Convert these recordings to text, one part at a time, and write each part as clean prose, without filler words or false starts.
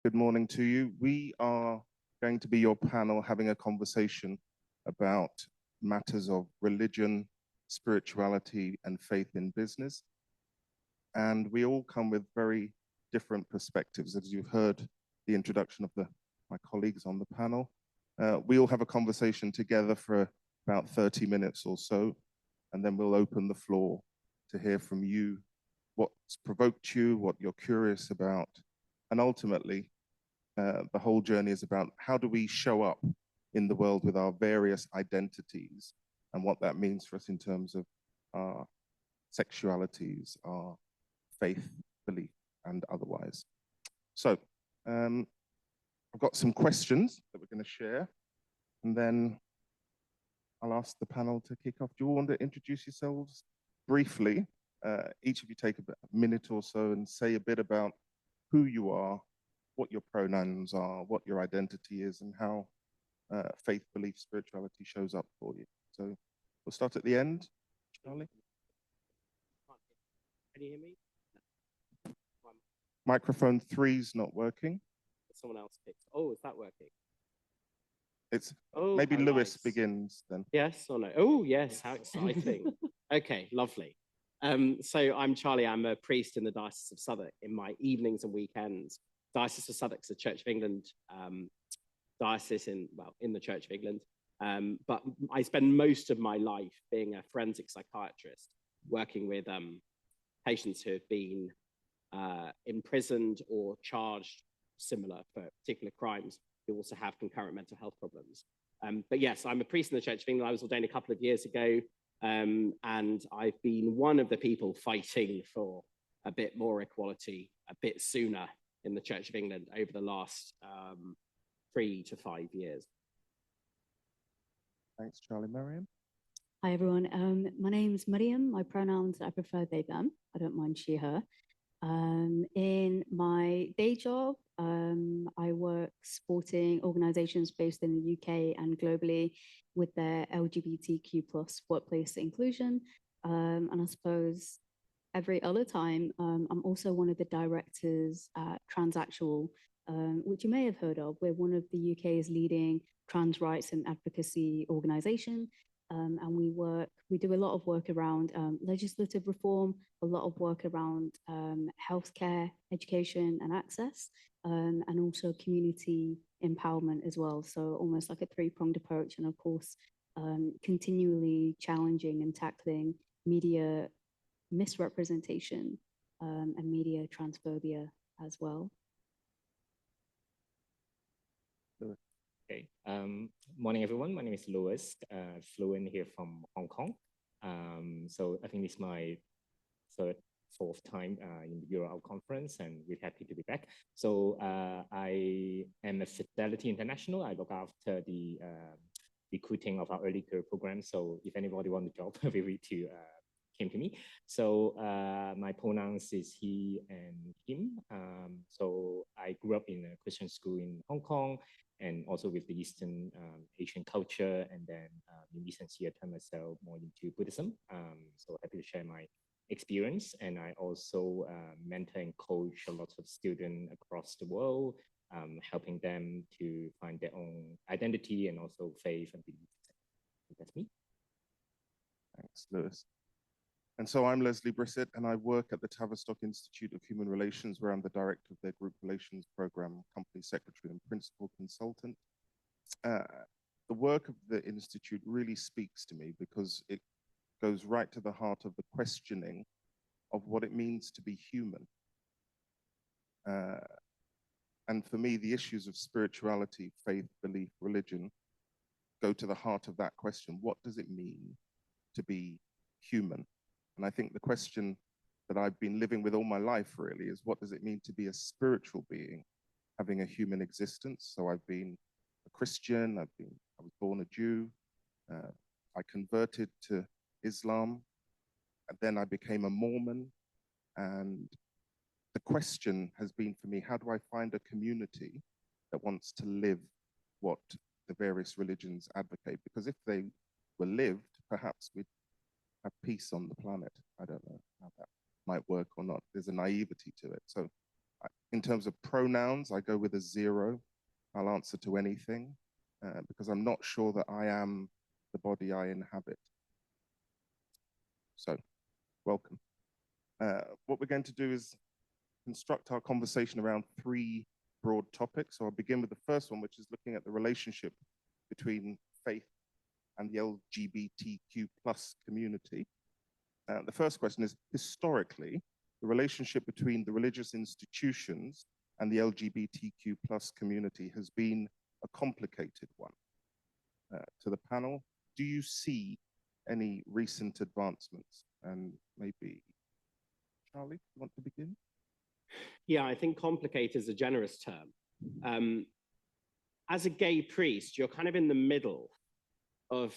Good morning to you. We are going to be your panel having a conversation about matters of religion, spirituality, and faith in business. And we all come with very different perspectives. As you've heard the introduction of my colleagues on the panel, we all have a conversation together for about 30 minutes or so, and then we'll open the floor to hear from you what's provoked you, what you're curious about, and ultimately, the whole journey is about how do we show up in the world with our various identities and what that means for us in terms of our sexualities, our faith, belief, and otherwise. So I've got some questions that we're going to share, and then I'll ask the panel to kick off. Do you all want to introduce yourselves briefly? Each of you take a minute or so and say a bit about who you are, what your pronouns are, what your identity is, and how faith, belief, spirituality shows up for you. So we'll start at the end. Charlie? Can you hear me? Microphone 3's not working. Someone else picked. Oh, is that working? It's maybe Lewis nice. Begins then. Yes or no? Oh, yes, how exciting. Okay, lovely. So I'm Charlie. I'm a priest in the Diocese of Southwark in my evenings and weekends. Diocese of Southwark is a Church of England diocese in the Church of England. But I spend most of my life being a forensic psychiatrist, working with patients who have been imprisoned or charged similar for particular crimes, who also have concurrent mental health problems. But yes, I'm a priest in the Church of England. I was ordained a couple of years ago, and I've been one of the people fighting for a bit more equality a bit sooner in the Church of England over the last 3 to 5 years. Thanks, Charlie. Maryam? Hi, everyone. My name's Maryam. My pronouns, I prefer they, them. I don't mind she, her. In my day job, I work supporting organizations based in the UK and globally with their LGBTQ plus workplace inclusion. And I suppose every other time, I'm also one of the directors at TransActual, which you may have heard of. We're one of the UK's leading trans rights and advocacy organization. And we do a lot of work around legislative reform, a lot of work around healthcare, education and access, and also community empowerment as well. So almost like a three-pronged approach. And of course, continually challenging and tackling media misrepresentation and media transphobia as well. Okay. Morning, everyone. My name is Lewis, fluent here from Hong Kong. So I think this is my fourth time in the EUROUT conference, and we're happy to be back. So I am a Fidelity International. I look after the recruiting of our early career program. So if anybody wants a job, feel free to came to me. So my pronouns is he and him. So I grew up in a Christian school in Hong Kong, and also with the Eastern Asian culture. And then in recent years, I turned myself more into Buddhism. So happy to share my experience. And I also mentor and coach a lot of students across the world, helping them to find their own identity and also faith and belief. That's me. Thanks, Lewis. And so I'm Leslie Brissett, and I work at the Tavistock Institute of Human Relations, where I'm the director of their group relations program, company secretary and principal consultant. The work of the Institute really speaks to me because it goes right to the heart of the questioning of what it means to be human. And for me, the issues of spirituality, faith, belief, religion go to the heart of that question. What does it mean to be human? And I think the question that I've been living with all my life really is, what does it mean to be a spiritual being having a human existence? So I've been a Christian, I was born a Jew, I converted to Islam, and then I became a Mormon. And the question has been for me, how do I find a community that wants to live what the various religions advocate? Because if they were lived, perhaps we'd have peace on the planet. I don't know how that might work or not. There's a naivety to it. So In terms of pronouns, I go with a 0. I'll answer to anything because I'm not sure that I am the body I inhabit. So, welcome. What we're going to do is construct our conversation around 3 broad topics. So I'll begin with the first one, which is looking at the relationship between faith and the LGBTQ+ community. The first question is, historically, the relationship between the religious institutions and the LGBTQ+ community has been a complicated one. To the panel, do you see any recent advancements? And maybe, Charlie, you want to begin? Yeah, I think complicated is a generous term. As a gay priest, you're kind of in the middle of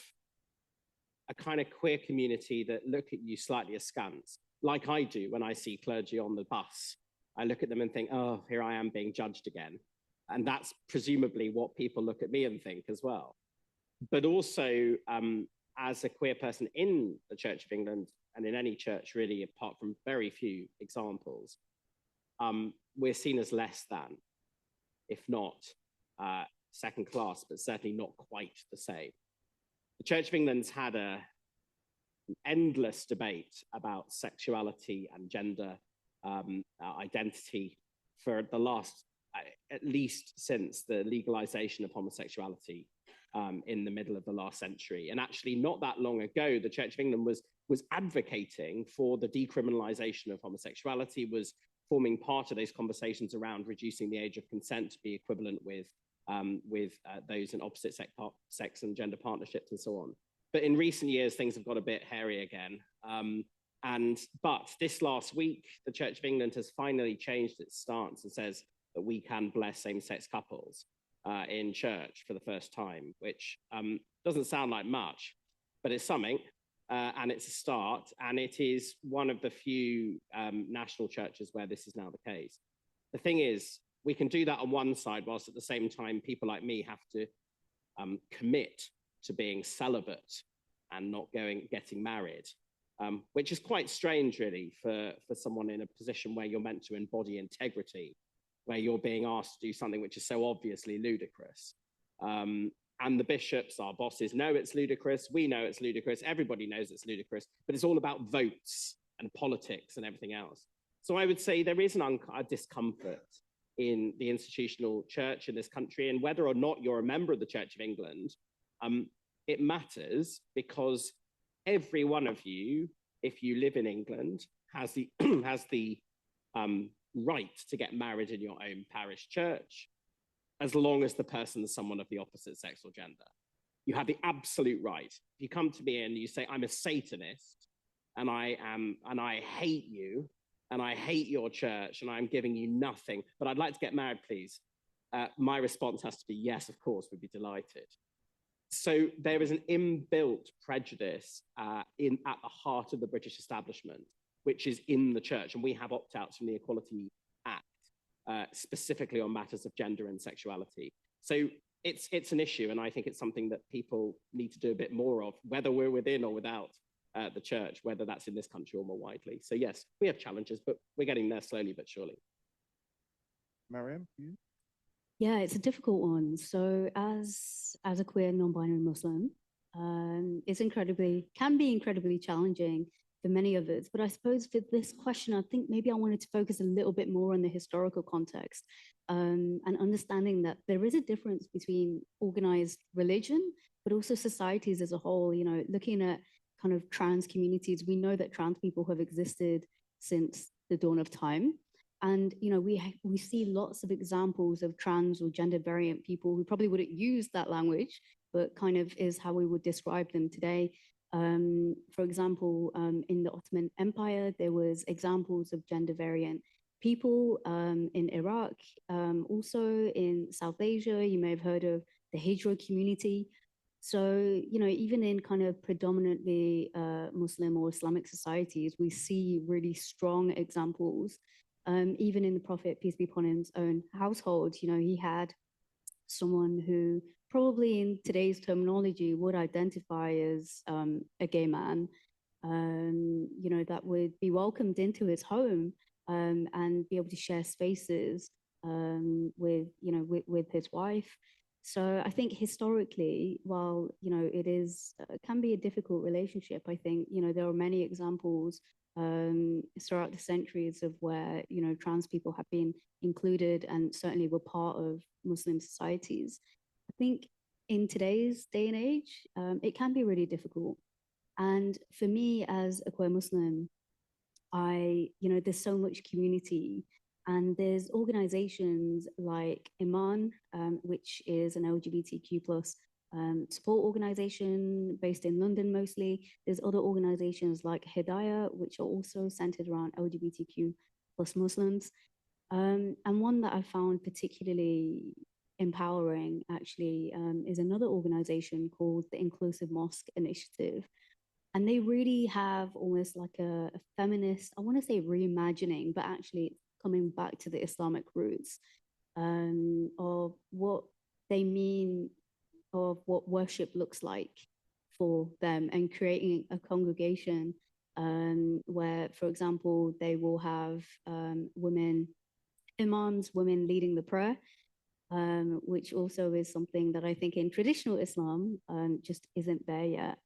a kind of queer community that look at you slightly askance, like I do when I see clergy on the bus. I look at them and think, oh, here I am being judged again. And that's presumably what people look at me and think as well. But also, as a queer person in the Church of England, and in any church really, apart from very few examples, we're seen as less than, if not second class, but certainly not quite the same. The Church of England's had an endless debate about sexuality and gender identity for the last, at least since the legalization of homosexuality in the middle of the last century. And actually not that long ago, the Church of England was advocating for the decriminalization of homosexuality, was forming part of those conversations around reducing the age of consent to be equivalent with those in opposite sex and gender partnerships and so on. But in recent years, things have got a bit hairy again. But this last week, the Church of England has finally changed its stance and says that we can bless same-sex couples in church for the first time, which doesn't sound like much, but it's something. And it's a start, and it is one of the few national churches where this is now the case. The thing is, we can do that on one side, whilst at the same time, people like me have to commit to being celibate and not getting married, which is quite strange, really, for someone in a position where you're meant to embody integrity, where you're being asked to do something which is so obviously ludicrous. And the bishops, our bosses, know it's ludicrous. We know it's ludicrous. Everybody knows it's ludicrous, but it's all about votes and politics and everything else. So I would say there is a discomfort in the institutional church in this country, and whether or not you're a member of the Church of England, it matters, because every one of you, if you live in England, has the right to get married in your own parish church, as long as the person is someone of the opposite sex or gender. You have the absolute right. If you come to me and you say, I'm a Satanist, and I hate you, and I hate your church, and I'm giving you nothing, but I'd like to get married, please. My response has to be, yes, of course, we'd be delighted. So there is an inbuilt prejudice at the heart of the British establishment, which is in the church, and we have opt-outs from the Equality Act, specifically on matters of gender and sexuality. So it's an issue, and I think it's something that people need to do a bit more of, whether we're within or without the church, whether that's in this country or more widely. So yes, we have challenges, but we're getting there slowly but surely. Maryam, you? Yeah, it's a difficult one. So as a queer non-binary Muslim, can be incredibly challenging for many of us. But I suppose for this question, I think maybe I wanted to focus a little bit more on the historical context, and understanding that there is a difference between organized religion, but also societies as a whole. You know, looking at kind of trans communities, we know that trans people have existed since the dawn of time. And, you know, we see lots of examples of trans or gender variant people who probably wouldn't use that language, but kind of is how we would describe them today. For example, in the Ottoman Empire, there was examples of gender variant people in Iraq, also in South Asia. You may have heard of the Hijra community. So, you know, even in kind of predominantly Muslim or Islamic societies, we see really strong examples. Even in the Prophet, peace be upon him's own household, you know, he had someone who probably in today's terminology would identify as a gay man, you know, that would be welcomed into his home. and be able to share spaces with, with his wife. So I think historically, while, it is, can be a difficult relationship, I think, there are many examples throughout the centuries of where, trans people have been included and certainly were part of Muslim societies. I think in today's day and age, it can be really difficult. And for me as a queer Muslim, there's so much community, and there's organizations like Iman, which is an LGBTQ plus support organization based in London mostly. There's other organizations like Hidayah, which are also centered around LGBTQ plus Muslims. And one that I found particularly empowering actually is another organization called the Inclusive Mosque Initiative. And they really have almost like a feminist, I want to say reimagining, but actually coming back to the Islamic roots of what they mean, of what worship looks like for them, and creating a congregation where, for example, they will have women, imams, women leading the prayer, which also is something that I think in traditional Islam just isn't there yet.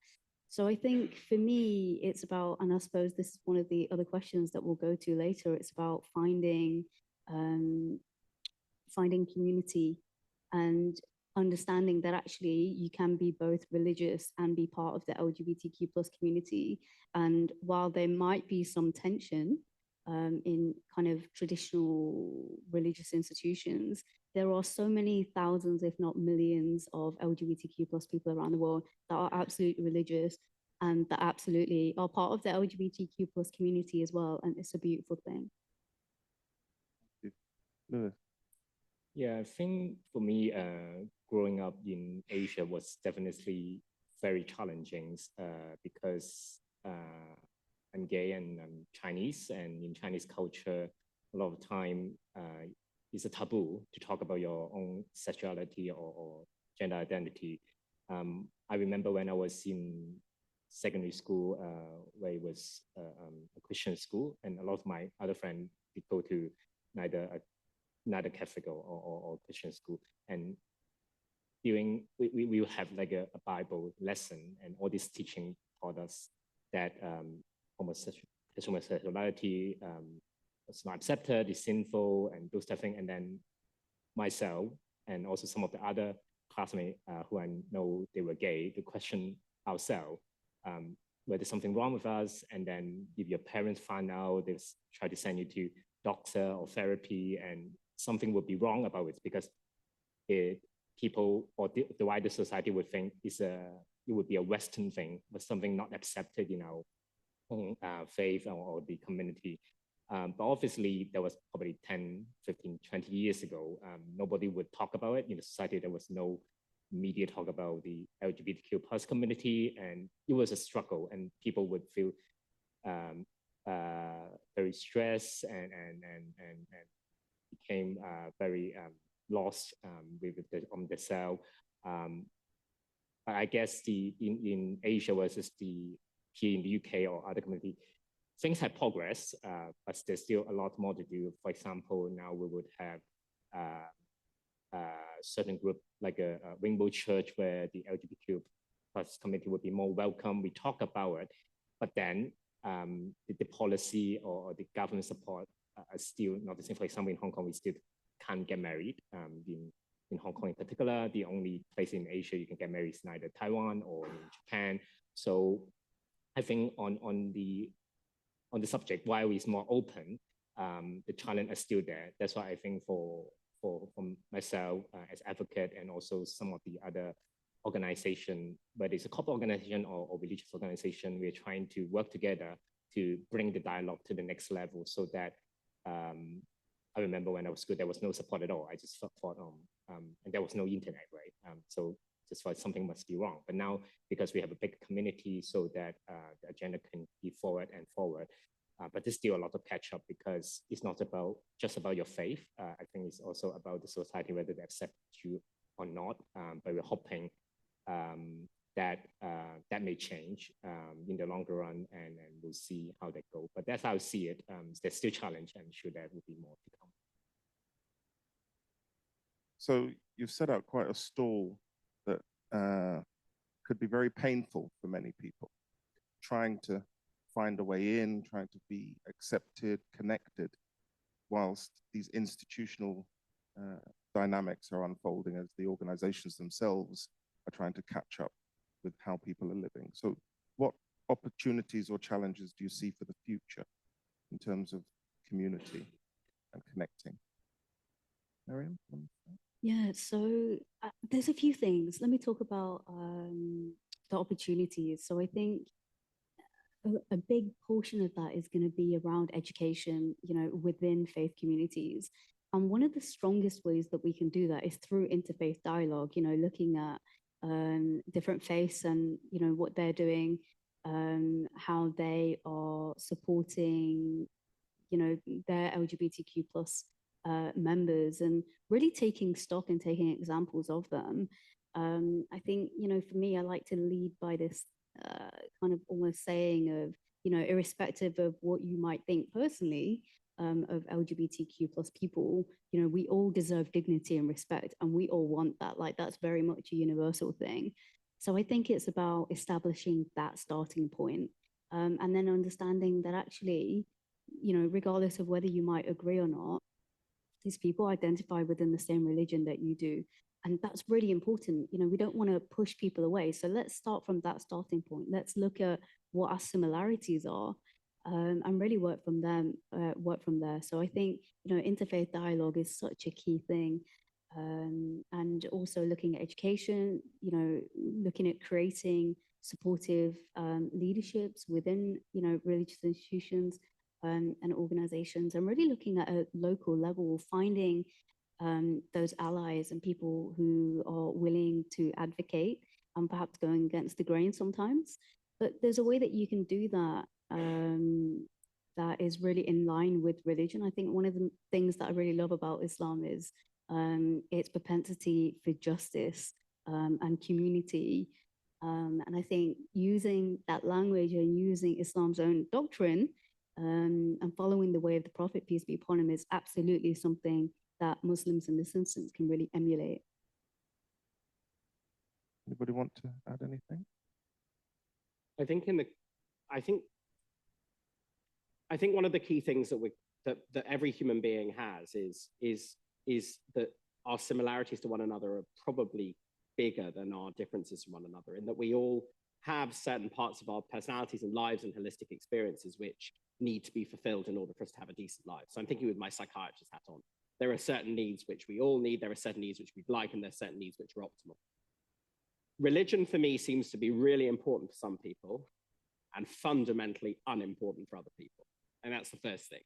So I think for me, it's about, and I suppose this is one of the other questions that we'll go to later, it's about finding community and understanding that actually you can be both religious and be part of the LGBTQ plus community. And while there might be some tension in kind of traditional religious institutions, there are so many thousands, if not millions, of LGBTQ plus people around the world that are absolutely religious and that absolutely are part of the LGBTQ plus community as well. And it's a beautiful thing. Lewis. Yeah, I think for me, growing up in Asia was definitely very challenging because I'm gay and I'm Chinese, and in Chinese culture, a lot of time it's a taboo to talk about your own sexuality or gender identity. I remember when I was in secondary school, where it was a Christian school, and a lot of my other friends did go to neither Catholic or Christian school, and we will have like a Bible lesson, and all this teaching taught us that homosexuality was not accepted, is sinful, and those type of things. And then myself and also some of the other classmates who I know they were gay, to question ourselves whether there's something wrong with us. And then if your parents find out, they try to send you to doctor or therapy, and something would be wrong about it because people or the wider society would think it would be a Western thing, but something not accepted in our own faith or the community. But obviously, that was probably 10, 15, 20 years ago. Nobody would talk about it in the society. There was no media talk about the LGBTQ plus community, and it was a struggle, and people would feel very stressed and became very lost with themselves. But I guess in Asia versus here in the UK or other community, things have progressed, but there's still a lot more to do. For example, now we would have a certain group like a Rainbow Church where the LGBTQ plus community would be more welcome. We talk about it, but then the policy or the government support are still not the same. For example, in Hong Kong, we still can't get married. In Hong Kong in particular, the only place in Asia you can get married is either Taiwan or in Japan. So I think on the subject, while it's more open, the challenge is still there. That's why I think for myself as advocate, and also some of the other organization, whether it's a corporate organization or religious organization, we're trying to work together to bring the dialogue to the next level, so that I remember when I was good, there was no support at all. I just thought, and there was no internet, right? So just thought something must be wrong. But now, because we have a big community, so that the agenda can be forward and forward. But there's still a lot of catch up, because it's not just about your faith. I think it's also about the society, whether they accept you or not. But we're hoping that may change in the longer run, and we'll see how that goes. But that's how I see it. There's still challenge, and sure there will be more to come. So you've set out quite a stall that could be very painful for many people, trying to find a way in, trying to be accepted, connected, whilst these institutional dynamics are unfolding as the organizations themselves are trying to catch up with how people are living. So what opportunities or challenges do you see for the future in terms of community and connecting? Maryam? Yeah, so there's a few things. Let me talk about the opportunities. So I think a big portion of that is going to be around education, within faith communities. And one of the strongest ways that we can do that is through interfaith dialogue, looking at different faiths and, what they're doing, how they are supporting, their LGBTQ plus members, and really taking stock and taking examples of them. I think, for me, I like to lead by this kind of almost saying of, irrespective of what you might think personally of LGBTQ plus people, we all deserve dignity and respect, and we all want that. Like, that's very much a universal thing. So I think it's about establishing that starting point, and then understanding that actually, regardless of whether you might agree or not, these people identify within the same religion that you do. And that's really important. We don't want to push people away. So let's start from that starting point. Let's look at what our similarities are, and really work from there. So I think, interfaith dialogue is such a key thing. And also looking at education, looking at creating supportive leaderships within, religious institutions and organizations, and really looking at a local level, finding those allies and people who are willing to advocate and perhaps going against the grain sometimes. But there's a way that you can do that that is really in line with religion. I think one of the things that I really love about Islam is its propensity for justice and community. And I think using that language and using Islam's own doctrine and following the way of the Prophet, peace be upon him, is absolutely something that Muslims in this instance can really emulate. Anybody want to add anything? I think one of the key things that every human being has is that our similarities to one another are probably bigger than our differences from one another, in that we all have certain parts of our personalities and lives and holistic experiences which need to be fulfilled in order for us to have a decent life. So I'm thinking with my psychiatrist hat on. There are certain needs which we all need, there are certain needs which we'd like, and there are certain needs which are optimal. Religion for me seems to be really important for some people and fundamentally unimportant for other people. And that's the first thing.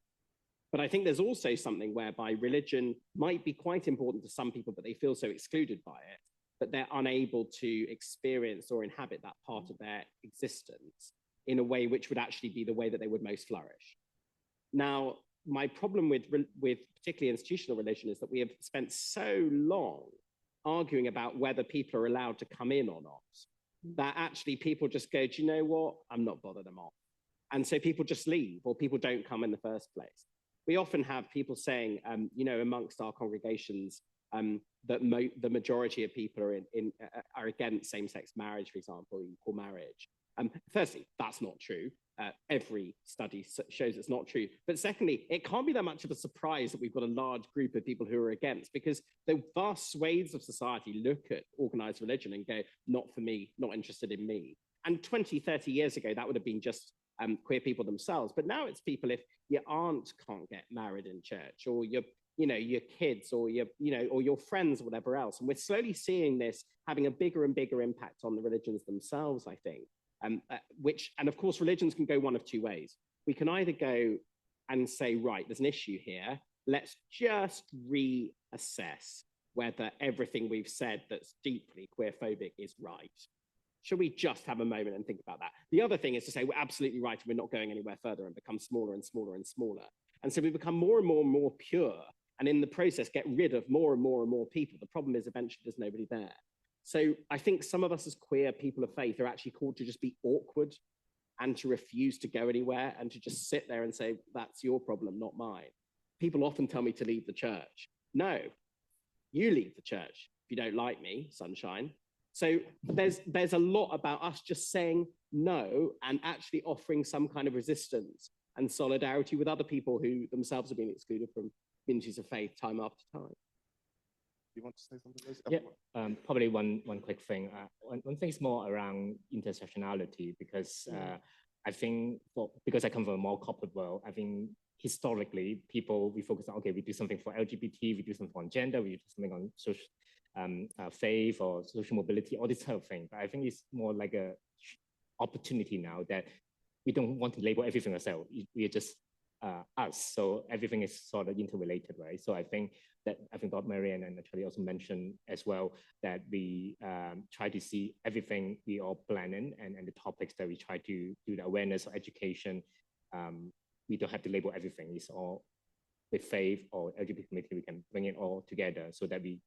But I think there's also something whereby religion might be quite important to some people, but they feel so excluded by it that they're unable to experience or inhabit that part of their existence in a way which would actually be the way that they would most flourish. Now, my problem with particularly institutional religion is that we have spent so long arguing about whether people are allowed to come in or not, that actually people just go, do you know what? I'm not bothered, I'm off. And so people just leave, or people don't come in the first place. We often have people saying, amongst our congregations, that the majority of people are against same-sex marriage, for example, equal marriage. Firstly, that's not true. Every study shows it's not true. But secondly, it can't be that much of a surprise that we've got a large group of people who are against, because the vast swathes of society look at organized religion and go, not for me, not interested in me. And 20, 30 years ago, that would have been just queer people themselves. But now it's people, if your aunt can't get married in church, or your kids, or your friends, or whatever else. And we're slowly seeing this having a bigger and bigger impact on the religions themselves, I think. And of course, religions can go one of two ways. We can either go and say, right, there's an issue here. Let's just reassess whether everything we've said that's deeply queerphobic is right. Should we just have a moment and think about that? The other thing is to say, we're absolutely right, and we're not going anywhere further, and become smaller and smaller and smaller. And so we become more and more and more pure, and in the process get rid of more and more and more people. The problem is eventually there's nobody there. So I think some of us as queer people of faith are actually called to just be awkward and to refuse to go anywhere and to just sit there and say, that's your problem, not mine. People often tell me to leave the church. No, you leave the church if you don't like me, sunshine. So there's a lot about us just saying no and actually offering some kind of resistance and solidarity with other people who themselves have been excluded from communities of faith time after time. You want to say something, Liz? Yeah, probably one quick thing. One thing is more around intersectionality, because I think, because I come from a more corporate world, I think historically we focus on, okay, we do something for LGBT, we do something on gender, we do something on social faith or social mobility, all this type of thing. But I think it's more like a opportunity now that we don't want to label everything ourselves. We are just us. So everything is sort of interrelated, right? So I think Dr. Maryam and Charlie also mentioned as well that we try to see everything we all planning and the topics that we try to do the awareness or education. We don't have to label everything. It's all with faith or LGBT community, we can bring it all together so that we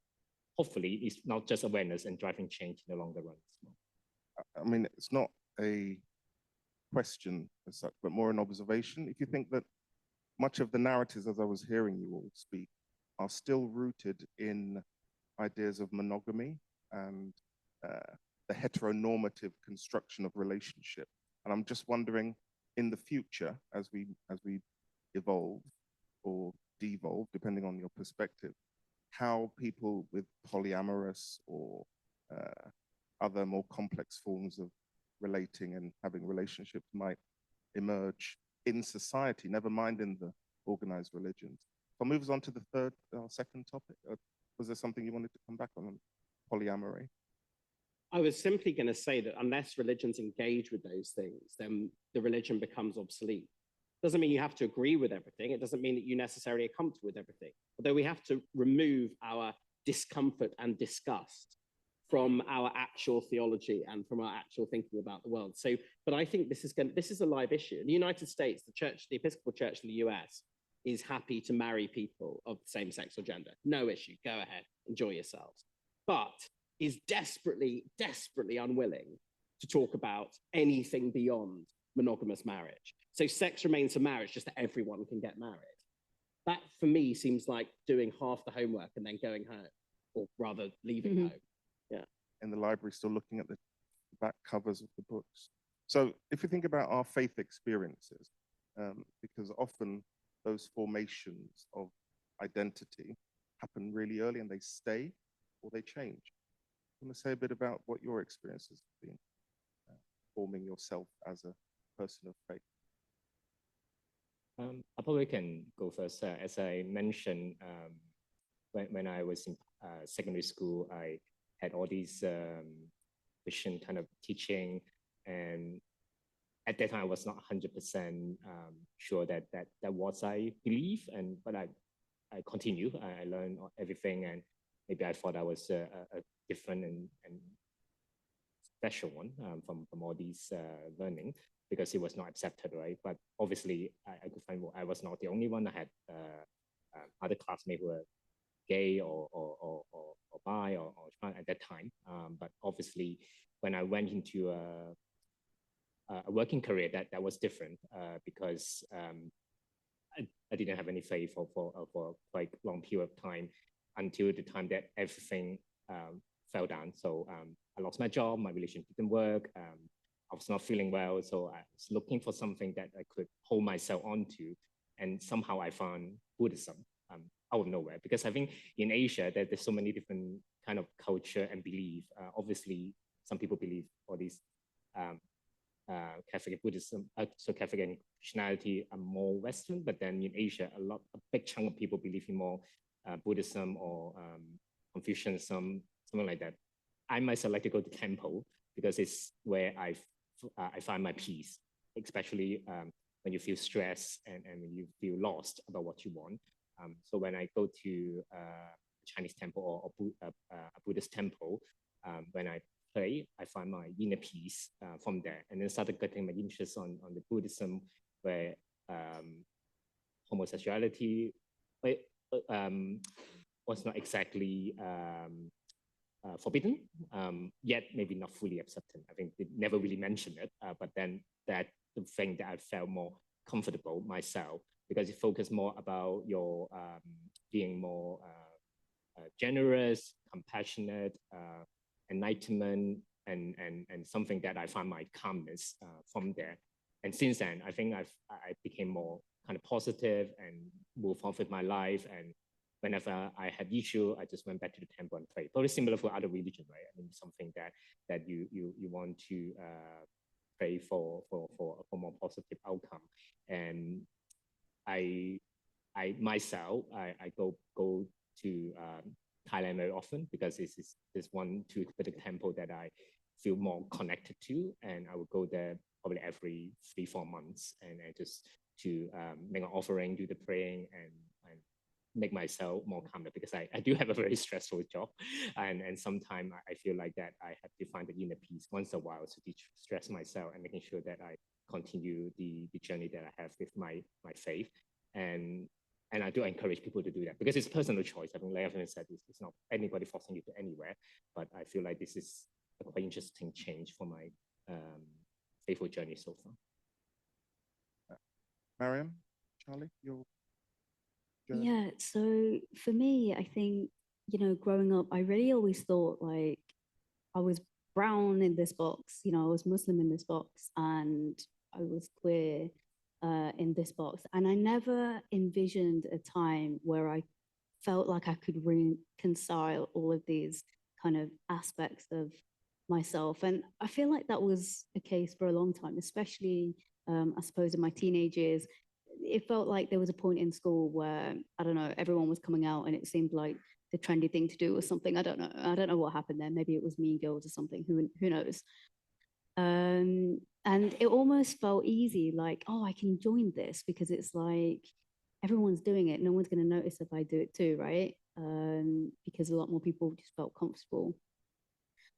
hopefully it's not just awareness and driving change in the longer run. I mean, it's not a question as such, but more an observation. If you think that much of the narratives, as I was hearing you all speak, are still rooted in ideas of monogamy and the heteronormative construction of relationship. And I'm just wondering, in the future, as we evolve or devolve, depending on your perspective, how people with polyamorous or other more complex forms of relating and having relationships might emerge in society, never mind in the organized religions. So I'll move us on to the second topic. Was there something you wanted to come back on polyamory? I was simply going to say that unless religions engage with those things, then the religion becomes obsolete. Doesn't mean you have to agree with everything. It doesn't mean that you necessarily are comfortable with everything. Although we have to remove our discomfort and disgust from our actual theology and from our actual thinking about the world. So, but I think this is a live issue. In the United States, the Episcopal Church in the US is happy to marry people of the same sex or gender. No issue, go ahead, enjoy yourselves. But is desperately, desperately unwilling to talk about anything beyond monogamous marriage. So sex remains for marriage, just that everyone can get married. That, for me, seems like doing half the homework and then going home, or rather leaving home. Yeah. In the library, still looking at the back covers of the books. So if you think about our faith experiences, because often those formations of identity happen really early and they stay or they change. I want to say a bit about what your experiences have been forming yourself as a person of faith. I probably can go first. As I mentioned, when I was in secondary school, I had all these Christian kind of teaching, and at that time I was not 100% sure that was I believe, but I continue. I learned everything, and maybe I thought I was a different and special one from all these learning, because it was not accepted, right? But obviously, I could find I was not the only one. I had other classmates who were gay or bi or trans at that time. But obviously, when I went into a working career, that was different because I didn't have any faith for quite a long period of time, until the time that everything fell down. So I lost my job, my relationship didn't work. I was not feeling well, so I was looking for something that I could hold myself onto, and somehow I found Buddhism out of nowhere. Because I think in Asia, there's so many different kind of culture and belief. Obviously, some people believe all these Catholic Buddhism, so Catholic and Christianity are more Western, but then in Asia, a big chunk of people believe in more Buddhism or Confucianism, something like that. I myself like to go to temple because it's where I find my peace, especially when you feel stressed and when you feel lost about what you want. So when I go to a Chinese temple or a Buddhist temple, when I pray, I find my inner peace from there, and then started getting my interest on the Buddhism, where homosexuality was not exactly forbidden, yet maybe not fully accepted. I think they never really mentioned it, but then that the thing that I felt more comfortable myself, because it focused more about your being more generous, compassionate, enlightenment, and something that I find my calmness from there. And since then, I think I became more kind of positive and moved on with my life. And whenever I had issue, I just went back to the temple and prayed. Probably similar for other religion, right? I mean, something that you want to pray for more positive outcome. And I myself, I go to Thailand very often because this is one specific temple that I feel more connected to, and I would go there probably every 3-4 months, and just to make an offering, do the praying, and make myself more calmer, because I do have a very stressful job, and sometimes I feel like that I have to find the inner peace once in a while to de-stress myself and making sure that I continue the journey that I have with my faith. And I do encourage people to do that because it's personal choice. I mean, like I've said, it's not anybody forcing you to anywhere, but I feel like this is a quite interesting change for my faithful journey so far. Maryam, Charlie, your journey? Yeah, so for me, I think, you know, growing up, I really always thought like I was brown in this box, you know, I was Muslim in this box, and I was queer in this box. And I never envisioned a time where I felt like I could reconcile all of these kind of aspects of myself. And I feel like that was a case for a long time, especially, I suppose, in my teenage years. It felt like there was a point in school where, I don't know, everyone was coming out and it seemed like the trendy thing to do or something. I don't know what happened there. Maybe it was Mean Girls or something, who knows? And it almost felt easy, like, oh, I can join this because it's like everyone's doing it. No one's going to notice if I do it too, right? Because a lot more people just felt comfortable.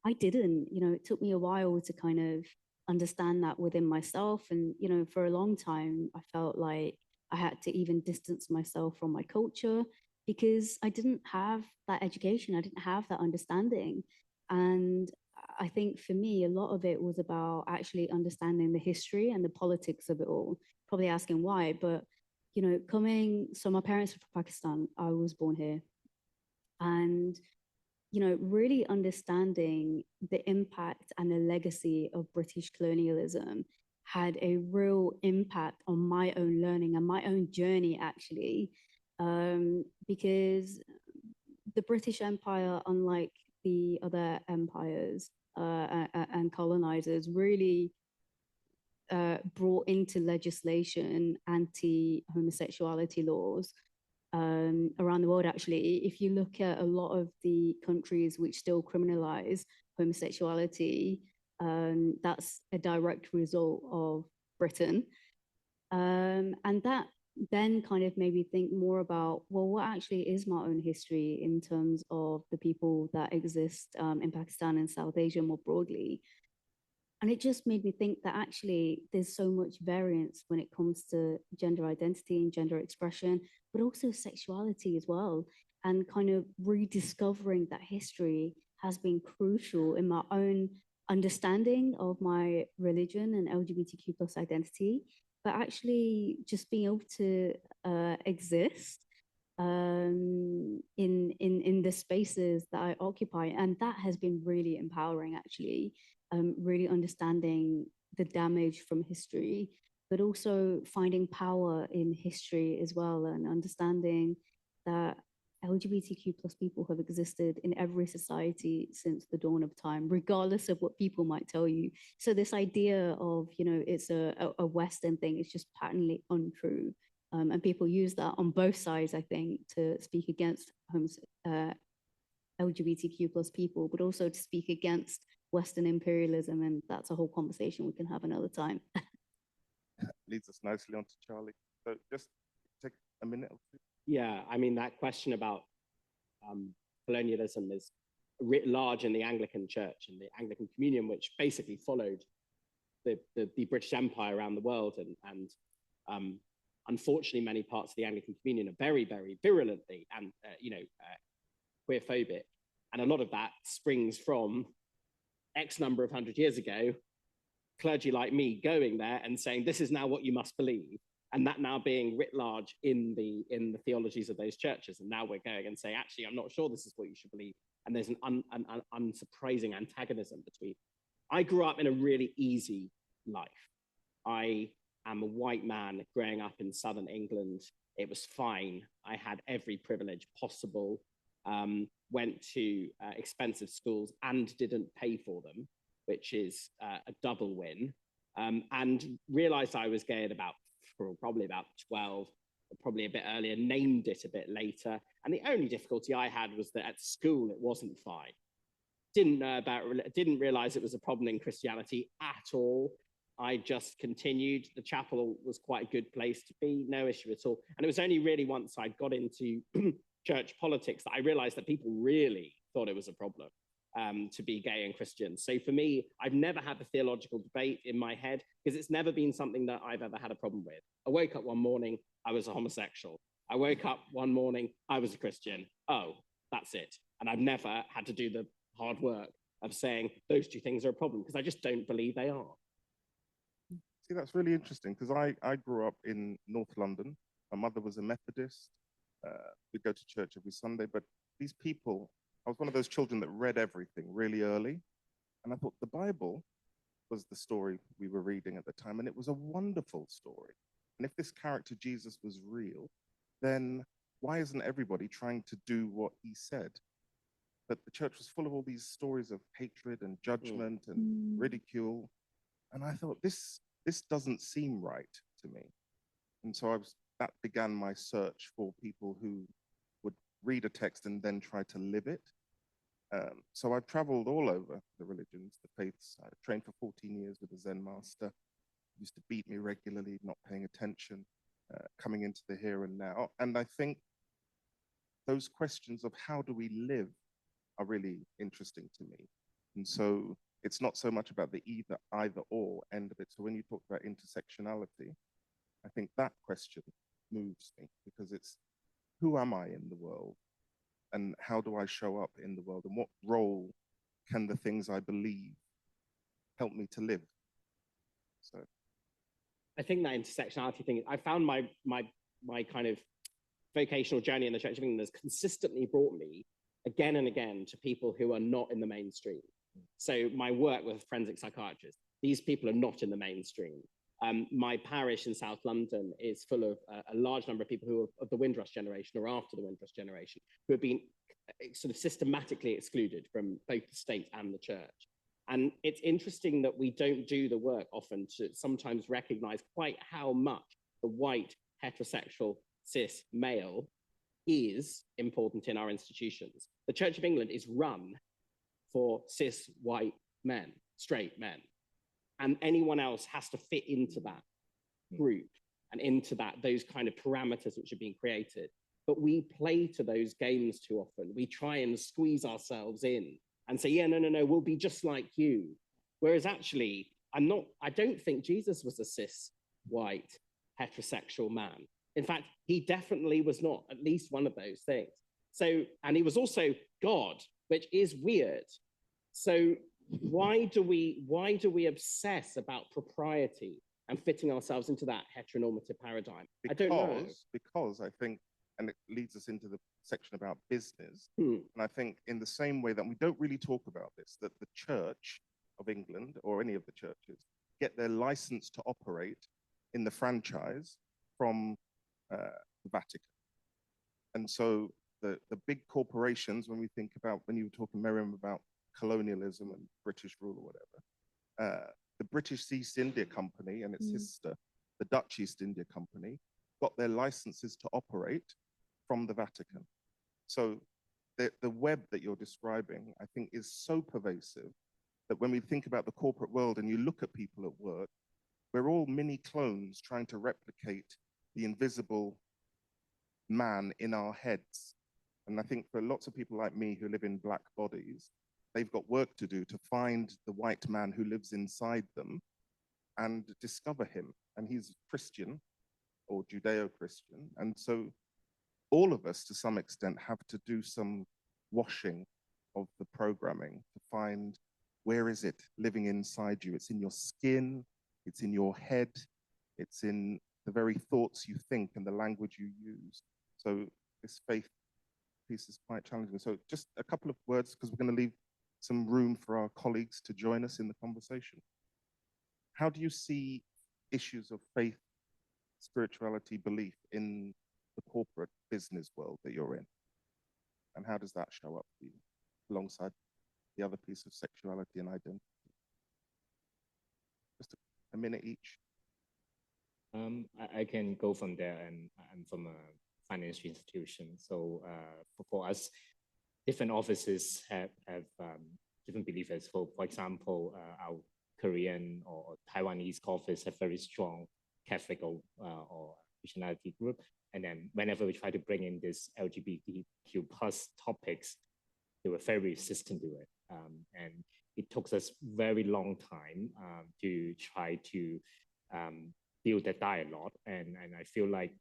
I didn't, you know, it took me a while to kind of understand that within myself. And, you know, for a long time, I felt like I had to even distance myself from my culture because I didn't have that education. I didn't have that understanding. And I think for me, a lot of it was about actually understanding the history and the politics of it all. Probably asking why, but, you know, so my parents were from Pakistan. I was born here. And you know, really understanding the impact and the legacy of British colonialism had a real impact on my own learning and my own journey, actually, because the British Empire, unlike the other empires and colonizers, really brought into legislation anti-homosexuality laws around the world. Actually, if you look at a lot of the countries which still criminalize homosexuality, that's a direct result of Britain. And that then kind of made me think more about, well, what actually is my own history in terms of the people that exist in Pakistan and South Asia more broadly. And it just made me think that actually there's so much variance when it comes to gender identity and gender expression, but also sexuality as well. And kind of rediscovering that history has been crucial in my own understanding of my religion and LGBTQ plus identity, but actually just being able to exist in the spaces that I occupy. And that has been really empowering, actually. Really understanding the damage from history, but also finding power in history as well, and understanding that LGBTQ plus people have existed in every society since the dawn of time, regardless of what people might tell you. So this idea of, you know, it's a Western thing is just patently untrue. And people use that on both sides, I think, to speak against LGBTQ plus people, but also to speak against Western imperialism, and that's a whole conversation we can have another time. Leads us nicely on to Charlie. So just take a minute or two. Yeah, I mean, that question about colonialism is writ large in the Anglican Church and the Anglican Communion, which basically followed the British Empire around the world. And unfortunately, many parts of the Anglican Communion are very, very virulently and, queerphobic. And a lot of that springs from X number of 100 years ago, clergy like me going there and saying, this is now what you must believe. And that now being writ large in the theologies of those churches. And now we're going and saying, actually, I'm not sure this is what you should believe. And there's an unsurprising antagonism between. I grew up in a really easy life. I am a white man growing up in southern England. It was fine. I had every privilege possible, went to expensive schools and didn't pay for them, which is a double win, and realized I was gay at probably about 12, probably a bit earlier, named it a bit later. And the only difficulty I had was that at school, it wasn't fine. Didn't realize it was a problem in Christianity at all. I just continued. The chapel was quite a good place to be, no issue at all. And it was only really once I got into church politics that I realized that people really thought it was a problem to be gay and Christian. So for me, I've never had the theological debate in my head because it's never been something that I've ever had a problem with. I woke up one morning, I was a homosexual. I woke up one morning, I was a Christian. Oh, that's it. And I've never had to do the hard work of saying those two things are a problem because I just don't believe they are. See, that's really interesting because I grew up in North London. My mother was a Methodist. We'd go to church every Sunday, but these people, I was one of those children that read everything really early. And I thought the Bible was the story we were reading at the time, and it was a wonderful story. And if this character Jesus was real, then why isn't everybody trying to do what he said? But the church was full of all these stories of hatred and judgment and ridicule. And I thought, this doesn't seem right to me. And so that began my search for people who would read a text and then try to live it. So I've traveled all over the religions, the faiths. I trained for 14 years with a Zen master. He used to beat me regularly, not paying attention, coming into the here and now. And I think those questions of how do we live are really interesting to me. And so it's not so much about the either or end of it. So when you talk about intersectionality, I think that question moves me because it's who am I in the world and how do I show up in the world and what role can the things I believe help me to live? So I think that intersectionality thing, I found my kind of vocational journey in the Church of England has consistently brought me again and again to people who are not in the mainstream. So my work with forensic psychiatrists, these people are not in the mainstream. My parish in South London is full of a large number of people who are of the Windrush generation or after the Windrush generation, who have been sort of systematically excluded from both the state and the church. And it's interesting that we don't do the work often to sometimes recognize quite how much the white, heterosexual, cis male is important in our institutions. The Church of England is run for cis white men, straight men. And anyone else has to fit into that group and into those kind of parameters which are being created. But we play to those games too often. We try and squeeze ourselves in and say, yeah, no, we'll be just like you. Whereas actually, I don't think Jesus was a cis white heterosexual man. In fact, he definitely was not at least one of those things. So, and he was also God, which is weird. So why do we obsess about propriety and fitting ourselves into that heteronormative paradigm? I don't know. Because I think, and it leads us into the section about business, and I think in the same way that we don't really talk about this, that the Church of England or any of the churches get their license to operate in the franchise from the Vatican. And so the big corporations, when you were talking, Maryam, about colonialism and British rule or whatever, the British East India Company and its sister, the Dutch East India Company, got their licenses to operate from the Vatican. So the web that you're describing, I think, is so pervasive that when we think about the corporate world and you look at people at work, we're all mini clones trying to replicate the invisible man in our heads. And I think for lots of people like me who live in black bodies, they've got work to do to find the white man who lives inside them and discover him. And he's Christian or Judeo-Christian. And so all of us, to some extent, have to do some washing of the programming to find where is it living inside you. It's in your skin, it's in your head, it's in the very thoughts you think and the language you use. So this faith piece is quite challenging. So just a couple of words, because we're going to leave some room for our colleagues to join us in the conversation. How do you see issues of faith, spirituality, belief in the corporate business world that you're in? And how does that show up for you alongside the other piece of sexuality and identity? Just a minute each. I can go from there, and I'm from a financial institution. So for us, different offices have different beliefs. For example, our Korean or Taiwanese office have very strong Catholic or Christianity group. And then whenever we try to bring in this LGBTQ plus topics, they were very resistant to it. And it took us very long time to try to build that dialogue. And I feel like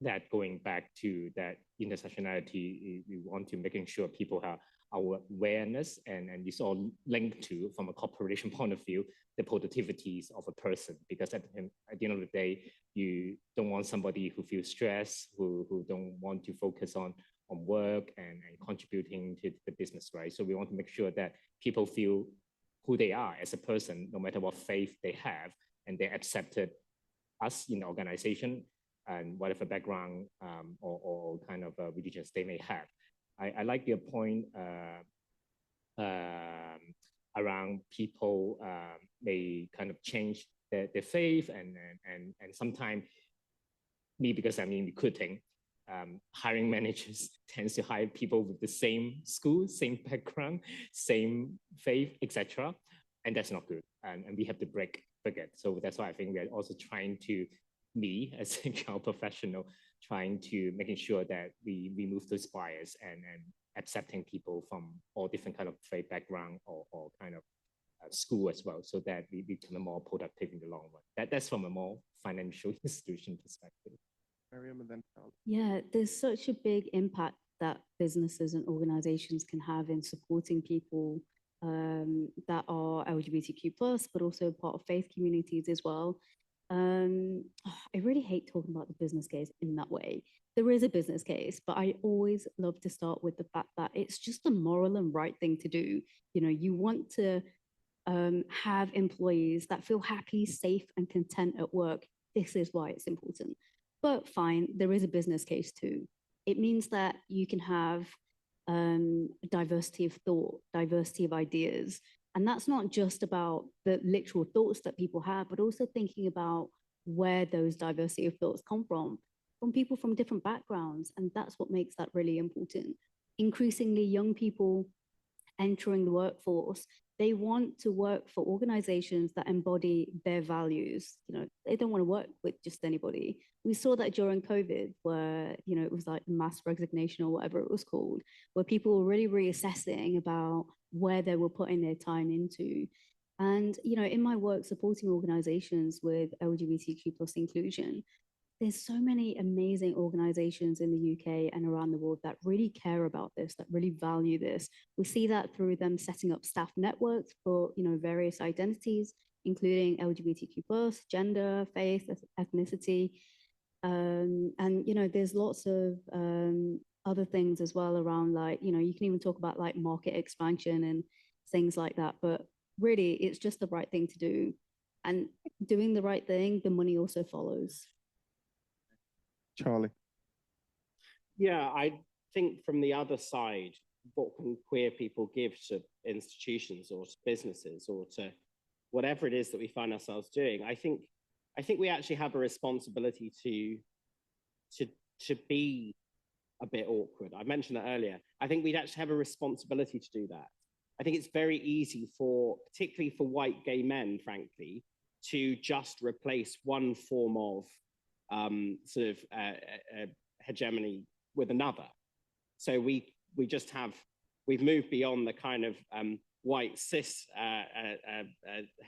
that going back to that intersectionality, we want to making sure people have our awareness, and it's all linked to, from a corporation point of view, the productivities of a person. Because at the end of the day, you don't want somebody who feels stressed, who don't want to focus on work and contributing to the business, right? So we want to make sure that people feel who they are as a person, no matter what faith they have, and they accepted us in the organization and whatever background or kind of religions they may have. I like your point around people may kind of change their faith, and sometimes me, because I'm in recruiting, hiring managers tends to hire people with the same school, same background, same faith, etc. And that's not good. And we have to break it. So that's why I think we're also trying to, me as a HR professional, trying to making sure that we remove those bias and accepting people from all different kind of faith background or kind of school as well, so that we become more productive in the long run. That's from a more financial institution perspective. Maryam, and then Charlie. Yeah, there's such a big impact that businesses and organizations can have in supporting people that are LGBTQ+, but also part of faith communities as well. I really hate talking about the business case in that way. There is a business case, but I always love to start with the fact that it's just a moral and right thing to do. You know, you want to have employees that feel happy, safe, and content at work. This is why it's important. But fine, there is a business case too. It means that you can have diversity of thought, diversity of ideas. And that's not just about the literal thoughts that people have, but also thinking about where those diversity of thoughts come from people from different backgrounds. And that's what makes that really important. Increasingly, young people entering the workforce, they want to work for organizations that embody their values. You know, they don't want to work with just anybody. We saw that during COVID, where, you know, it was like mass resignation or whatever it was called, where people were really reassessing about where they were putting their time into. And, you know, in my work supporting organizations with LGBTQ+ inclusion, there's so many amazing organizations in the UK and around the world that really care about this, that really value this. We see that through them setting up staff networks for, you know, various identities, including LGBTQ+, gender, faith, ethnicity. And, you know, there's lots of other things as well around, like, you know, you can even talk about like market expansion and things like that. But really, it's just the right thing to do. And doing the right thing, the money also follows. Charlie. Yeah, I think from the other side, what can queer people give to institutions or to businesses or to whatever it is that we find ourselves doing? I think we actually have a responsibility to be a bit awkward. I mentioned that earlier. I think we'd actually have a responsibility to do that. I think it's very easy for, particularly for white gay men, frankly, to just replace one form of sort of hegemony with another. So we've moved beyond the kind of white cis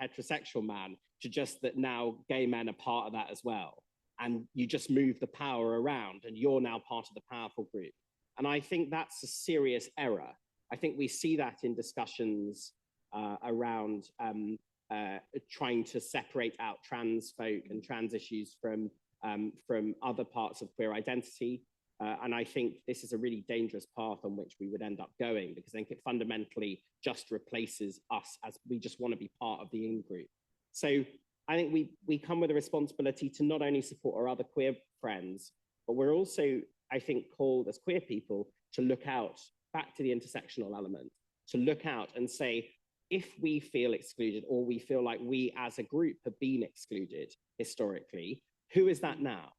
heterosexual man to just that now gay men are part of that as well. And you just move the power around and you're now part of the powerful group. And I think that's a serious error. I think we see that in discussions around trying to separate out trans folk and trans issues from other parts of queer identity. And I think this is a really dangerous path on which we would end up going, because I think it fundamentally just replaces us as we just want to be part of the in-group. So I think we come with a responsibility to not only support our other queer friends, but we're also, I think, called as queer people to look out, back to the intersectional element, to look out and say, if we feel excluded or we feel like we as a group have been excluded historically, who is that now?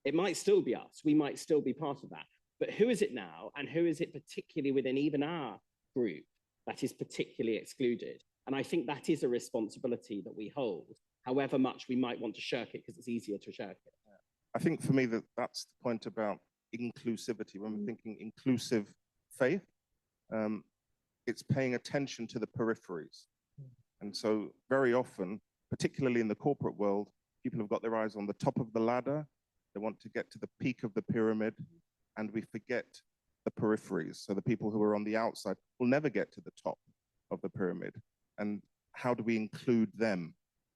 It might still be us, we might still be part of that, but who is it now? And who is it particularly within even our group that is particularly excluded? And I think that is a responsibility that we hold, however much we might want to shirk it, because it's easier to shirk it. I think for me that's the point about inclusivity. When we're thinking inclusive faith, it's paying attention to the peripheries. And so very often, particularly in the corporate world, people have got their eyes on the top of the ladder. They want to get to the peak of the pyramid, and we forget the peripheries. So the people who are on the outside will never get to the top of the pyramid. And how do we include them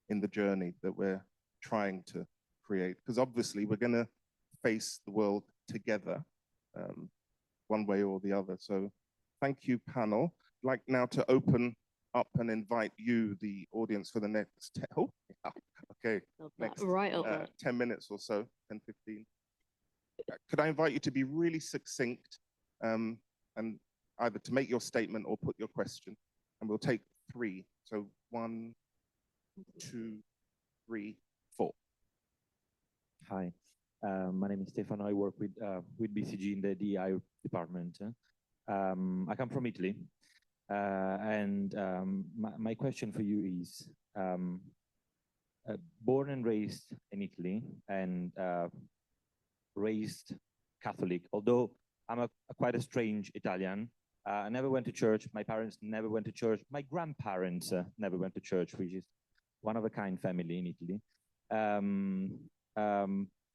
in the journey that we're trying to create? Because obviously we're going to face the world together, one way or the other. So thank you, panel. I'd like now to open up and invite you, the audience, for the next, next right over 10 minutes or so, 10, 15. Could I invite you to be really succinct and either to make your statement or put your question, and we'll take 3. So 1, 2, 3, 4. Hi, my name is Stefano. I work with BCG in the DI department. I come from Italy, and my question for you is, born and raised in Italy and raised Catholic, although I'm quite a strange Italian. I never went to church. My parents never went to church. My grandparents never went to church, which is one of a kind family in Italy.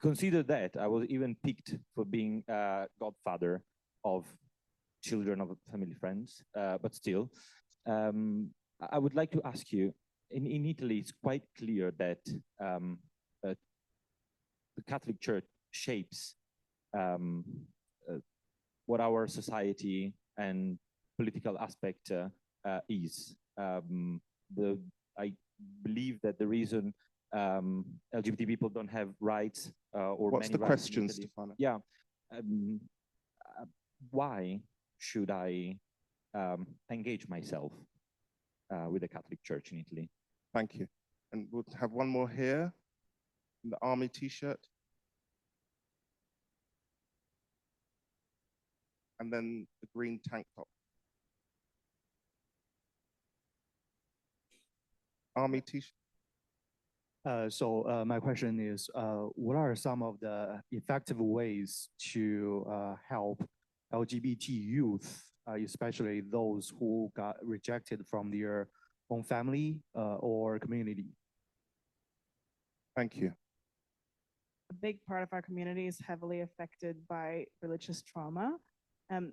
Consider that I was even picked for being godfather of children of family friends, but still, I would like to ask you, in Italy, it's quite clear that the Catholic Church shapes what our society and political aspect is. I believe that the reason LGBT people don't have rights or what's many the rights question, in Italy, Stefano? yeah, why should I engage myself with the Catholic Church in Italy? Thank you. And we'll have one more here in the army t-shirt. And then the green tank top. Army t-shirt. My question is, what are some of the effective ways to help LGBT youth, especially those who got rejected from their own family or community? Thank you. A big part of our community is heavily affected by religious trauma.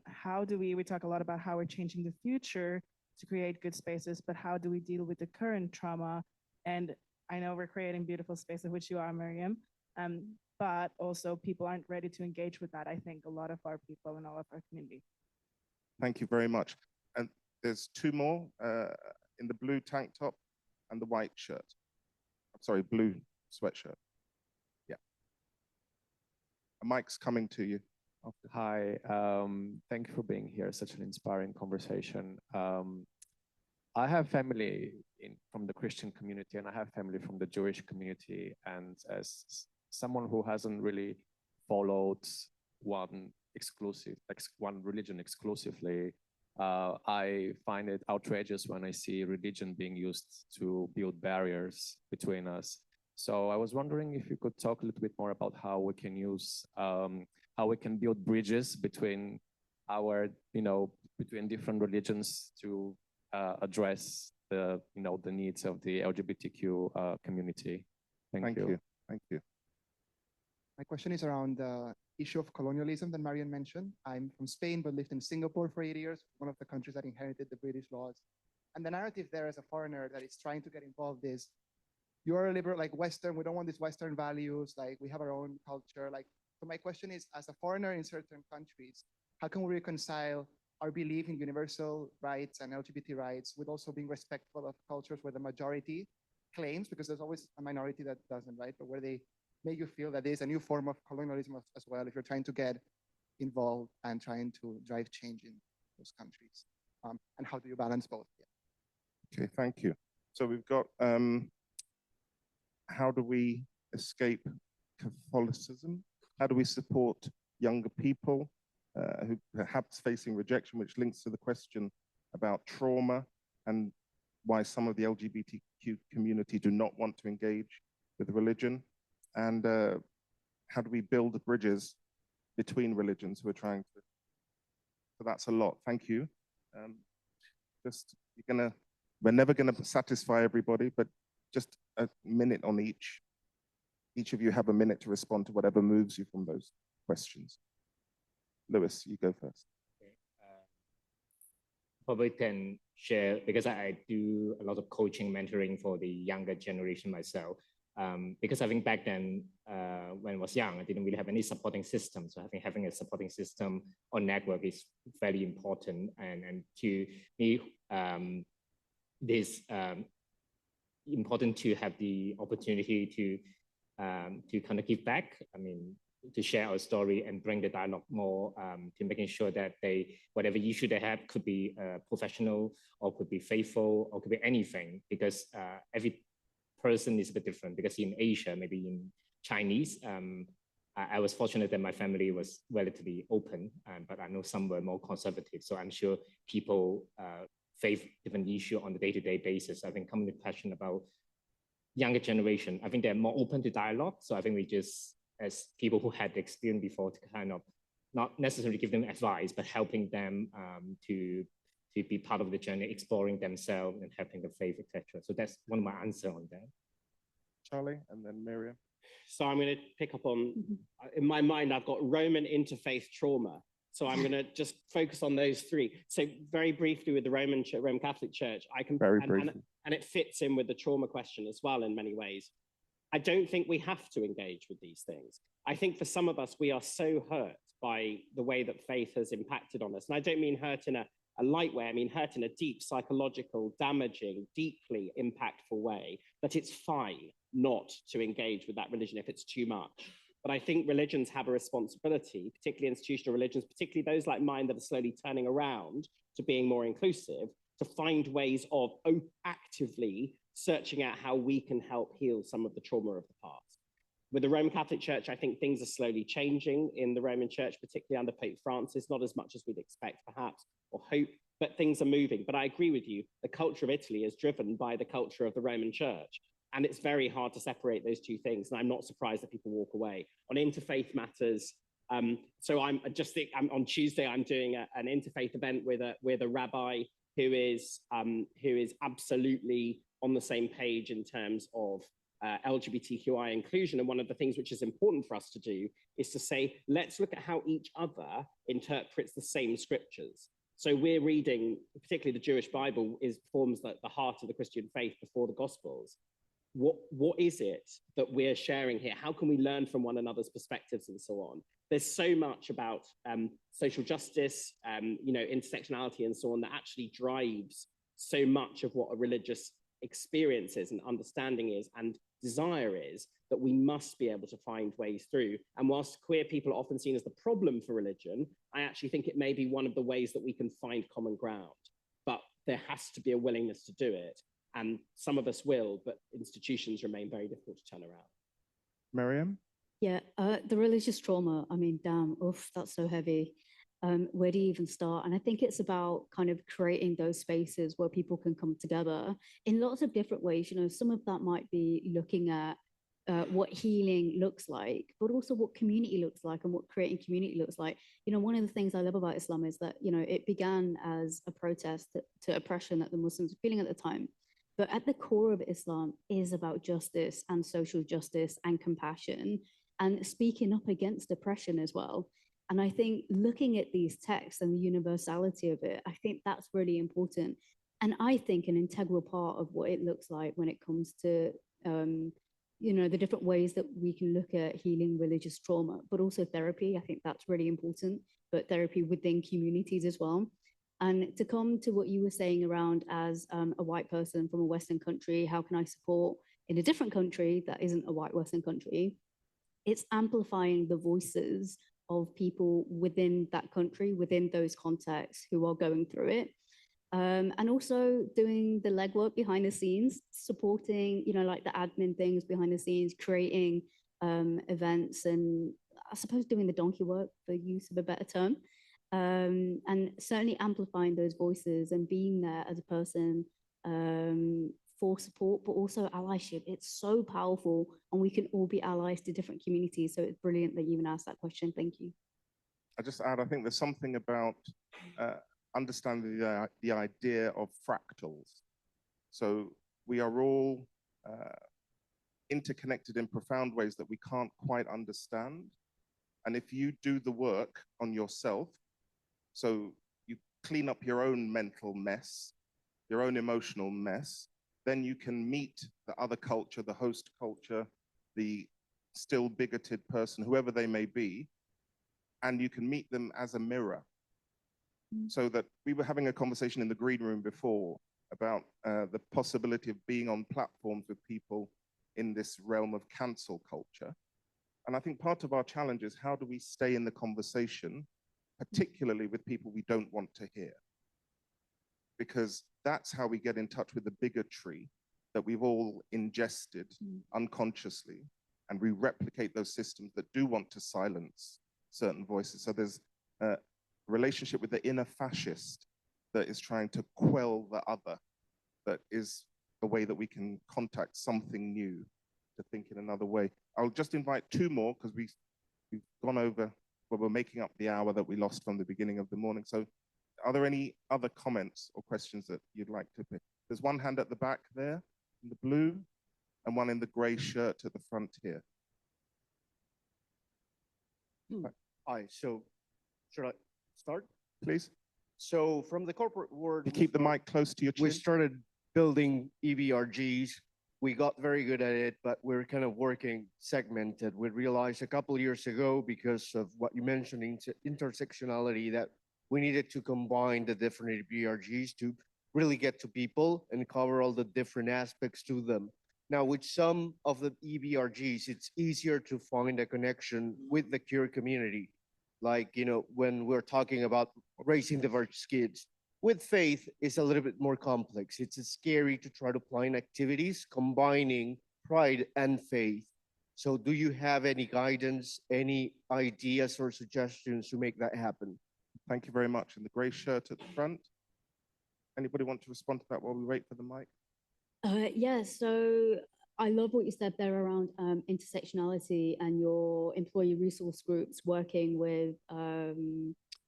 How do we talk a lot about how we're changing the future to create good spaces, but how do we deal with the current trauma? And I know we're creating beautiful spaces, which you are, Maryam, but also people aren't ready to engage with that. I think a lot of our people and all of our community. Thank you very much. And there's 2 more in the blue tank top and the white shirt. I'm sorry, blue sweatshirt. Yeah. A mic's coming to you. Hi, thank you for being here. Such an inspiring conversation. I have family from the Christian community, and I have family from the Jewish community. And as someone who hasn't really followed one religion exclusively, I find it outrageous when I see religion being used to build barriers between us. So I was wondering if you could talk a little bit more about how we can use, how we can build bridges between between different religions to address the needs of the LGBTQ community. Thank you. Thank you. My question is around issue of colonialism that Mariam mentioned. I'm from Spain, but lived in Singapore for 8 years, one of the countries that inherited the British laws. And the narrative there as a foreigner that is trying to get involved is, you're a liberal, like Western, we don't want these Western values, like we have our own culture. Like, so my question is, as a foreigner in certain countries, how can we reconcile our belief in universal rights and LGBT rights with also being respectful of cultures where the majority claims, because there's always a minority that doesn't, right? But where they make you feel that there's a new form of colonialism as well, if you're trying to get involved and trying to drive change in those countries. And how do you balance both? Yeah. Okay, thank you. So we've got, how do we escape Catholicism? How do we support younger people who perhaps facing rejection, which links to the question about trauma and why some of the LGBTQ community do not want to engage with religion? And how do we build the bridges between religions who are trying to? So that's a lot. Thank you. We're never gonna satisfy everybody, but just a minute on each. Each of you have a minute to respond to whatever moves you from those questions. Lewis, you go first. Okay. Probably can share, because I do a lot of coaching, mentoring for the younger generation myself. Because I think back then, when I was young, I didn't really have any supporting system. So I think having a supporting system or network is very important. And to me, this important to have the opportunity to kind of give back. I mean, to share our story and bring the dialogue more to making sure that whatever issue they have could be professional or could be faithful or could be anything, because every person is a bit different. Because in Asia, maybe in Chinese, I was fortunate that my family was relatively open, but I know some were more conservative. So I'm sure people face different issue on the day-to-day basis. I think coming to question about younger generation, I think they're more open to dialogue. So I think we just, as people who had the experience before, to kind of not necessarily give them advice, but helping them to be part of the journey, exploring themselves and helping the faith, etc. So that's one of my answers on that. Charlie, and then Maryam. So I'm going to pick up on, in my mind, I've got Roman interfaith trauma. So I'm going to just focus on those three. So very briefly with the Roman Catholic Church, I can, and it fits in with the trauma question as well in many ways. I don't think we have to engage with these things. I think for some of us, we are so hurt by the way that faith has impacted on us. And I don't mean hurt in a light way, I mean hurt in a deep psychological, damaging, deeply impactful way, that it's fine not to engage with that religion if it's too much. But I think religions have a responsibility, particularly institutional religions, particularly those like mine that are slowly turning around to being more inclusive, to find ways of actively searching out how we can help heal some of the trauma of the past. With the Roman Catholic Church, I think things are slowly changing in the Roman Church, particularly under Pope Francis, not as much as we'd expect perhaps, or hope, but things are moving. But I agree with you, the culture of Italy is driven by the culture of the Roman Church. And it's very hard to separate those two things. And I'm not surprised that people walk away. On interfaith matters, so I'm on Tuesday, I'm doing an interfaith event with a rabbi who is absolutely on the same page in terms of LGBTQI inclusion. And one of the things which is important for us to do is to say, let's look at how each other interprets the same scriptures. So we're reading, particularly the Jewish Bible forms the heart of the Christian faith before the Gospels. What is it that we're sharing here? How can we learn from one another's perspectives and so on? There's so much about social justice, intersectionality and so on that actually drives so much of what a religious experience is and understanding is and desire is, that we must be able to find ways through. And whilst queer people are often seen as the problem for religion, I actually think it may be one of the ways that we can find common ground. But there has to be a willingness to do it. And some of us will, but institutions remain very difficult to turn around. Maryam? Yeah, the religious trauma, I mean, damn, oof, that's so heavy. Where do you even start? And I think it's about kind of creating those spaces where people can come together in lots of different ways. You know, some of that might be looking at what healing looks like, but also what community looks like and what creating community looks like. You know, one of the things I love about Islam is that, you know, it began as a protest to oppression that the Muslims were feeling at the time. But at the core of Islam is about justice and social justice and compassion. and speaking up against oppression as well. And I think looking at these texts and the universality of it, I think that's really important. And I think an integral part of what it looks like when it comes to, the different ways that we can look at healing religious trauma, but also therapy. I think that's really important, but therapy within communities as well. And to come to what you were saying around as a white person from a Western country, how can I support in a different country that isn't a white Western country? It's amplifying the voices of people within that country, within those contexts who are going through it. And also doing the legwork behind the scenes, supporting, like the admin things behind the scenes, creating events, and I suppose doing the donkey work, for use of a better term. And certainly amplifying those voices and being there as a person for support, but also allyship. It's so powerful, and we can all be allies to different communities. So it's brilliant that you even asked that question. Thank you. I just add, I think there's something about understanding the idea of fractals. So we are all interconnected in profound ways that we can't quite understand. And if you do the work on yourself, so you clean up your own mental mess, your own emotional mess, then you can meet the other culture, the host culture, the still bigoted person, whoever they may be, and you can meet them as a mirror. So that we were having a conversation in the green room before about the possibility of being on platforms with people in this realm of cancel culture. And I think part of our challenge is, how do we stay in the conversation, particularly with people we don't want to hear? Because that's how we get in touch with the bigotry that we've all ingested unconsciously, and we replicate those systems that do want to silence certain voices. So there's a relationship with the inner fascist that is trying to quell the other, that is a way that we can contact something new, to think in another way. I'll just invite two more, because we've gone over, well, we're making up the hour that we lost from the beginning of the morning. So are there any other comments or questions that you'd like to pick? There's one hand at the back there, in the blue, and one in the gray shirt at the front here. Hi, so should I start? Please. So from the corporate world, You keep the mic close to your chin. we started building EBRGs. We got very good at it, but we're kind of working segmented. We realized a couple of years ago, because of what you mentioned, intersectionality, that we needed to combine the different EBRGs to really get to people and cover all the different aspects to them. Now, with some of the EBRGs, it's easier to find a connection with the queer community. Like, when we're talking about raising diverse kids. With faith, it's a little bit more complex. It's scary to try to plan activities combining pride and faith. So do you have any guidance, any ideas or suggestions to make that happen? Thank you very much. In the gray shirt at the front. Anybody want to respond to that while we wait for the mic? Yeah, so I love what you said there around intersectionality and your employee resource groups working with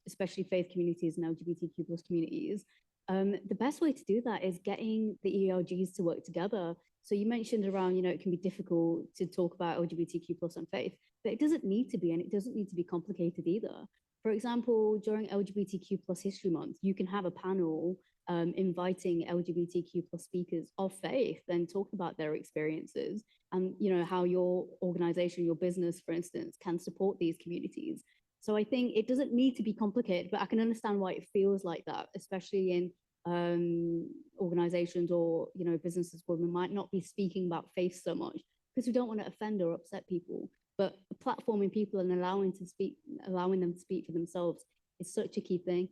especially faith communities and LGBTQ plus communities. The best way to do that is getting the ELGs to work together. So you mentioned around, it can be difficult to talk about LGBTQ plus and faith, but it doesn't need to be, and it doesn't need to be complicated either. For example, during LGBTQ plus History Month, you can have a panel inviting LGBTQ plus speakers of faith and talk about their experiences and how your organization, your business, for instance, can support these communities. So I think it doesn't need to be complicated, but I can understand why it feels like that, especially in organizations or businesses where we might not be speaking about faith so much because we don't want to offend or upset people. But platforming people and allowing them to speak for themselves is such a key thing.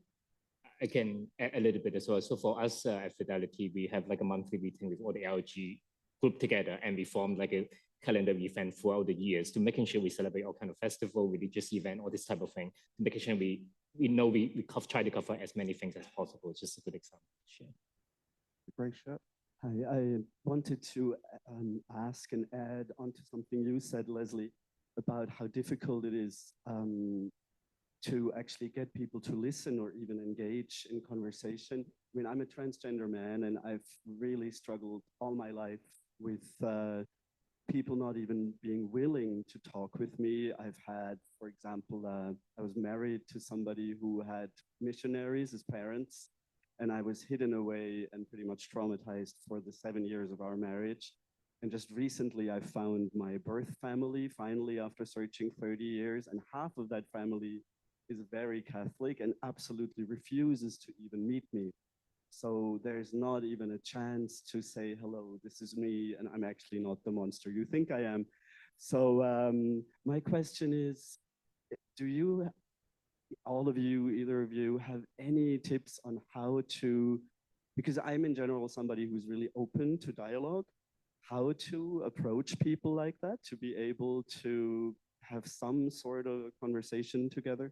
I can add a little bit as well. So for us at Fidelity, we have like a monthly meeting with all the LG group together, and we form like a calendar event throughout the years to making sure we celebrate all kind of festival, religious event, all this type of thing, to making sure we try to cover as many things as possible. It's just a good example. Sure. Gray shirt. Hi, I wanted to ask and add onto something you said, Leslie, about how difficult it is to actually get people to listen or even engage in conversation. I mean, I'm a transgender man, and I've really struggled all my life with people not even being willing to talk with me. I've had, for example, I was married to somebody who had missionaries as parents, and I was hidden away and pretty much traumatized for the 7 years of our marriage. And just recently, I found my birth family, finally, after searching 30 years, and half of that family is very Catholic and absolutely refuses to even meet me. So there's not even a chance to say, hello, this is me, and I'm actually not the monster you think I am. So my question is, do you, all of you, either of you, have any tips on how to, because I'm in general somebody who's really open to dialogue, how to approach people like that, to be able to have some sort of conversation together?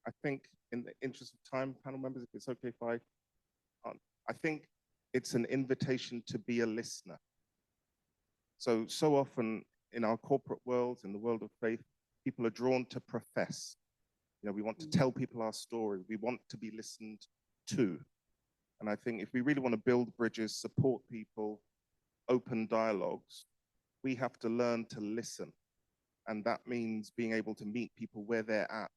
I think in the interest of time, panel members, if it's okay if I think it's an invitation to be a listener. So often in our corporate world, in the world of faith, people are drawn to profess. You know, we want to tell people our story. We want to be listened to. And I think if we really want to build bridges, support people, open dialogues, we have to learn to listen. And that means being able to meet people where they're at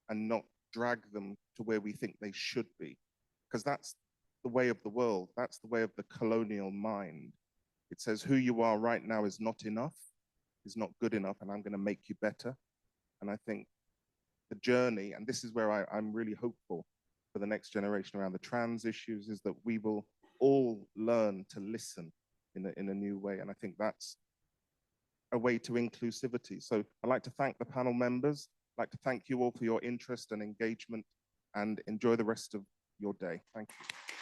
and not drag them to where we think they should be. Because that's the way of the world. That's the way of the colonial mind. It says who you are right now is not enough, is not good enough, and I'm going to make you better. And I think the journey, and this is where I'm really hopeful for the next generation around the trans issues, is that we will all learn to listen in a new way. And I think that's a way to inclusivity. So I'd like to thank the panel members. I'd like to thank you all for your interest and engagement, and enjoy the rest of your day. Thank you.